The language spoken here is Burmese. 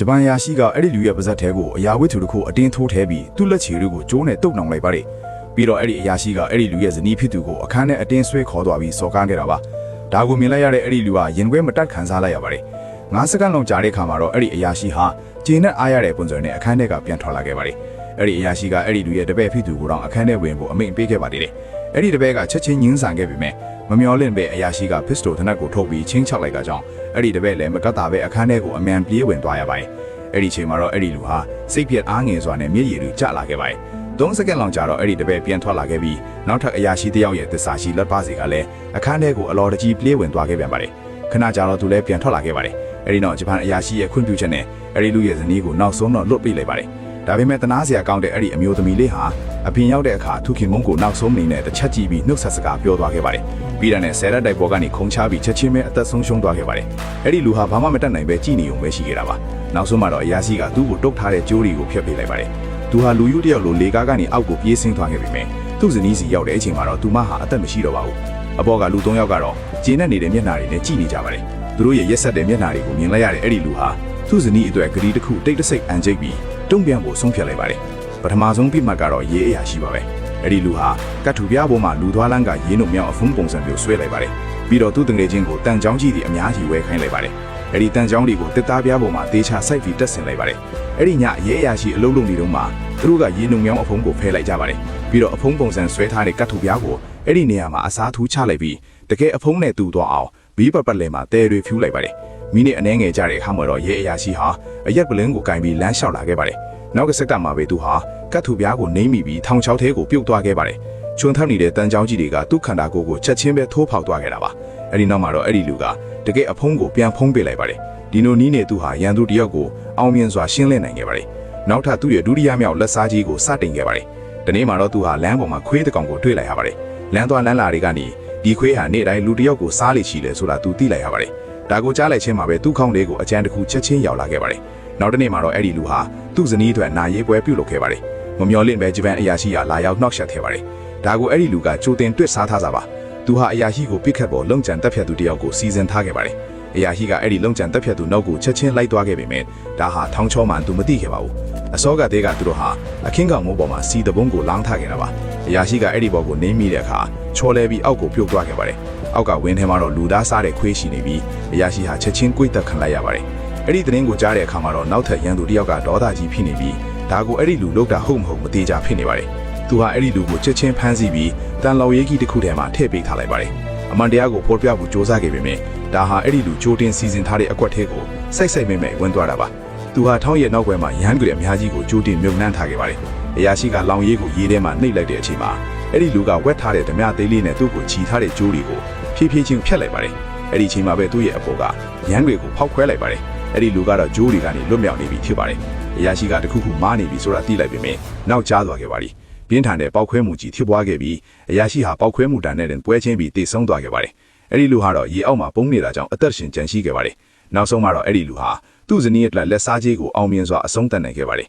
ဂျပန်ယာရှိကအဲ့ဒီလူရဲ့ပါဇက်ထဲကိုအရာဝတ္ထုတစ်ခုအတင်းထိုးထဲပြီးသူ့လက်ချီတွေကိုကျိုးနဲ့တုပ်နှောင်လိုက်ပါတယ်ပြီးတော့အဲ့ဒီအရာရှိကအဲ့ဒီလူရဲ့ဇနီးဖြစ်သူကိုအခန်းထဲအတင်းဆွဲခေါ်သွားပြီးစော်ကားခဲ့တာပါဒါကိုမြင်လိုက်ရတဲ့အဲ့ဒီလူကရင်ခွဲမတက်ခံစားလိုက်ရပါတယ်9စက္ကန့်လောက်ကြာတဲ့ခါမှာတော့အဲ့ဒီအရာရှိဟာဂျင်းနဲ့အားရတဲ့ပုံစံနဲ့အခန်းထဲကပြန်ထွက်လာခဲ့ပါတယ်အဲ့ဒီအရာရှိကအဲ့ဒီလူရဲ့တပည့်ဖြစ်သူကိုတော့အခန်းထဲဝင်ဖို့အမိန့်ပေးခဲ့ပါသေးတယ်အဲ့ဒီတပည့်ကချက်ချင်းညှင်းဆန်ခဲ့ပေမဲ့မမျောလင့်ပဲအရာရှိကပစ္စတိုတနက်ကိုထုတ်ပြီးချင်းချောက်လိုက်ကကြောင်းအဲ့ဒီတပည့်လည်းမကတ်တာပဲအခန်းထဲကိုအမြန်ပြေးဝင်သွားရပါတယ်အဲ့ဒီချိန်မှာတော့အဲ့ဒီလူဟာစိတ်ပြက်အားငယ်စွာနဲ့မျက်ရည်တွေကျလာခဲ့ပါတယ်3စက္ကန့်လောက်ကြာတော့အဲ့ဒီတပည့်ပြန်ထွက်လာခဲ့ပြီးနောက်ထပ်အရာရှိတစ်ယောက်ရဲ့သစ္စာရှိလက်ပါစီကလည်းအခန်းထဲကိုအလော်တကြီးပြေးဝင်သွားခဲ့ပြန်ပါတယ်ခဏကြာတော့သူလည်းပြန်ထွက်လာခဲ့ပါတယ်အဲ့ဒီနောက်ဂျပန်အရာရှိရဲ့ခွင့်ပြုချက်နဲ့အဲ့ဒီလူရဲ့ဇနီးကိုနောက်ဆုံးတော့လွတ်ပေးလိုက်ပါတယ်ဒါပေမဲ့တနာစရာကောင်းတဲ့အဲ့ဒီအမျိုးသမီးလေးဟာအပြင်ရောက်တဲ့အခါသူခင်မုန်းကိုနောက်ဆုံးနေနဲ့တစ်ချက်ကြည့်ပြီးနှုတ်ဆက်စကားပြောသွားခဲ့ပါတယ်ပြီးတဲ့နဲ့ဆယ်ရက်တိုက်ပေါ်ကနေခုံချပြီးချက်ချင်းပဲအသက်ဆုံးရှုံးသွားခဲ့ပါတယ်အဲ့ဒီလူဟာဘာမှမတတ်နိုင်ပဲကြည်နေုံပဲရှိခဲ့တာပါနောက်ဆုံးမှာတော့အရာရှိကသူ့ကိုတုတ်ထားတဲ့ကြိုးတွေကိုဖျက်ပေးလိုက်ပါတယ်သူဟာလူယူတယောက်လိုလေကားကနေအောက်ကိုပြေးဆင်းသွားခဲ့ပြီမယ်သူ့ဇနီးစီရောက်တဲ့အချိန်မှာတော့သူမဟာအသက်မရှိတော့ပါဘူးအပေါ်ကလူ3ယောက်ကတော့ကျင်းနဲ့နေတဲ့မျက်နှာတွေနဲ့ကြည်နေကြပါတယ်သူတို့ရဲ့ရက်ဆက်တဲ့မျက်နှာတွေကိုမြင်လိုက်ရတဲ့အဲ့ဒီလူဟာသူ့ဇနီးအတွက်ဂရီတစ်ခုတိတ်တဆိတ်အန်ကျိတ်ပြီးတုံ့ပြန်ဖို့ဆုံးဖြတ်လိုက်ပါတယ်ပထမဆုံးပြမှတ်ကတော့ရေးအရာရှိပါပဲအဲ့ဒီလူဟာကတ်ထူပြားပေါ်မှာလူသွားလန်းကရင်းတို့မြောက်အဖုံးပုံစံမျိုးဆွဲလိုက်ပါတယ်ပြီးတော့သူ့တငယ်ချင်းကိုတန်ချောင်းကြီးတွေအများကြီးဝဲခိုင်းလိုက်ပါတယ်အဲ့ဒီတန်ချောင်းတွေကိုတစ်သားပြားပေါ်မှာတေးချစိုက်ပြီးတက်ဆင်လိုက်ပါတယ်အဲ့ဒီညရေးအရာရှိအလုံးလုံးနေတော့မှသူတို့ကရင်းတို့မြောက်အဖုံးကိုဖဲလိုက်ကြပါတယ်ပြီးတော့အဖုံးပုံစံဆွဲထားတဲ့ကတ်ထူပြားကိုအဲ့ဒီနေရာမှာအစားထိုးချလိုက်ပြီးတကယ်အဖုံးနဲ့တူသွားအောင်ဘီးပတ်လဲမှာတဲတွေဖြူးလိုက်ပါတယ်မိနစ်အနည်းငယ်ကြာတဲ့အခါမှာတော့ရဲအရာရှိဟာအရက်ပလင်းကိုကင်ပြီးလမ်းလျှောက်လာခဲ့ပါတယ်နောက်ကစက်ကမှာပဲသူဟာကတ်ထူပြားကိုနှိမ့်မိပြီးထောင်ချောက်ထဲကိုပြုတ်သွားခဲ့ပါတယ်ချွန်ထောက်နေတဲ့တန်ချောင်းကြီးတွေကသူ့ခန္ဓာကိုယ်ကိုချက်ချင်းပဲထိုးဖောက်သွားခဲ့တာပါအဲ့ဒီနောက်မှာတော့အဲ့ဒီလူကတကယ်အဖုံးကိုပြန်ဖုံးပေးလိုက်ပါတယ်ဒီလိုနီးနေသူဟာရန်သူတယောက်ကိုအောင်မြင်စွာရှင်းလင်းနိုင်ခဲ့ပါတယ်နောက်ထပ်သူ့ရဲ့ဒုတိယမြောက်လက်စားကြီးကိုစတင်ခဲ့ပါတယ်ဒီနေ့မှာတော့သူဟာလမ်းပေါ်မှာခွေးတစ်ကောင်ကိုတွေ့လိုက်ရပါတယ်လမ်းသွားလမ်းလာတွေကနေဒီခွေးဟာနေ့တိုင်းလူတယောက်ကိုစားလိချီလဲဆိုတာသူသိလိုက်ရပါတယ်ဒါကိုကြားလိုက်ချင်းမှာပဲသူ့ခေါင်းလေးကိုအကြံတစ်ခုချက်ချင်းရောက်လာခဲ့ပါတယ်နောက်တစ်နေ့မှာတော့အဲ့ဒီလူဟာသူ့ဇနီးအတွက်နာရေးပွဲပြုလုပ်ခဲ့ပါတယ်မမျော်လင့်ပဲဂျပန်အရာရှိကလာရောက်နှောက်ယှက်ခဲ့ပါတယ်ဒါကိုအဲ့ဒီလူကကြိုတင်တွေ့စားထားစားပါသူဟာအရာရှိကိုပြစ်ခတ်ပေါ်လုံခြံတက်ဖြတ်သူတယောက်ကိုစီစဉ်ထားခဲ့ပါတယ်အရာရှိကအဲ့ဒီလုံခြံတက်ဖြတ်သူနောက်ကိုချက်ချင်းလိုက်သွားခဲ့ပေမဲ့ဒါဟာထောင်ချောမှန်သူမသိခဲ့ပါဘူးအစောကတည်းကသူတို့ဟာအခင်းကောင်မိုးပေါ်မှာစီတပုံးကိုလောင်းထားခဲ့တာပါအရာရှိကအဲ့ဒီဘော်ကိုနင်းမိတဲ့အခါချော်လဲပြီးအောက်ကိုပြုတ်သွားခဲ့ပါတယ်အောက်ကဝင်းထဲမှာတော့လူသားစားတဲ့ခွေးရှိနေပြီးအရာရှိဟာချက်ချင်းကြွေးတက်ခံလိုက်ရပါတယ်အဲ့ဒီသတင်းကိုကြားတဲ့အခါမှာတော့နောက်ထပ်ရန်သူတယောက်ကဒေါသကြီးဖြစ်နေပြီးဒါကိုအဲ့ဒီလူလောက်တာဟုတ်မဟုတ်မသေးကြဖြစ်နေပါတယ်သူဟာအဲ့ဒီလူကိုချက်ချင်းဖမ်းဆီးပြီးတန်လော်ရေးကြီးတစ်ခုထဲမှာထည့်ပေးထားလိုက်ပါတယ်အမှန်တရားကိုဖော်ပြဖို့စ조사ခဲ့ပေမဲ့ဒါဟာအဲ့ဒီလူချိုးတင်စီစဉ်ထားတဲ့အကွက်ထဲကိုစိုက်မဲ့ဝင်သွားတာပါသူဟာထောင်းရဲ့နောက်ွယ်မှာရဟန်းတွေအများကြီးကိုကြိုးတင်မြုပ်နှံထားခဲ့ပါတယ်အရာရှိကလောင်ရည်ကိုရေးထဲမှာနှိပ်လိုက်တဲ့အချိန်မှာအဲ့ဒီလူကဝက်ထားတဲ့ဓမြသေးလေးနဲ့သူ့ကိုချီထားတဲ့ကြိုးတွေကိုဖြည်းဖြည်းချင်းဖြတ်လိုက်ပါတယ်အဲ့ဒီအချိန်မှာပဲသူ့ရဲ့အပေါ်ကရဟန်းတွေကိုဖောက်ခွဲလိုက်ပါတယ်အဲ့ဒီလူကတော့ကြိုးတွေကနေလွတ်မြောက်နေပြီဖြစ်ပါတယ်အရာရှိကတခုခုမားနေပြီဆိုတာသိလိုက်ပေမဲ့နောက်ကျသွားခဲ့ပါပြီပြင်းထန်တဲ့ပောက်ခွဲမှုကြီးဖြစ်ပွားခဲ့ပြီးအရာရှိဟာပောက်ခွဲမှုတန်နဲ့ပွဲချင်းပြီးတိတ်ဆုံးသွားခဲ့ပါတယ်အဲ့ဒီလူဟာတော့ရေအောက်မှာပုံနေတာကြောင့်အသက်ရှင်ကြံရှိခဲ့ပါတယ်နောက်ဆုံးမှာတော့အဲ့ဒီလူဟာသူ့ဇနီးရဲ့လက်စားကြီးကိုအောင်မြင်စွာအဆုံးသတ်နိုင်ခဲ့ပါတယ်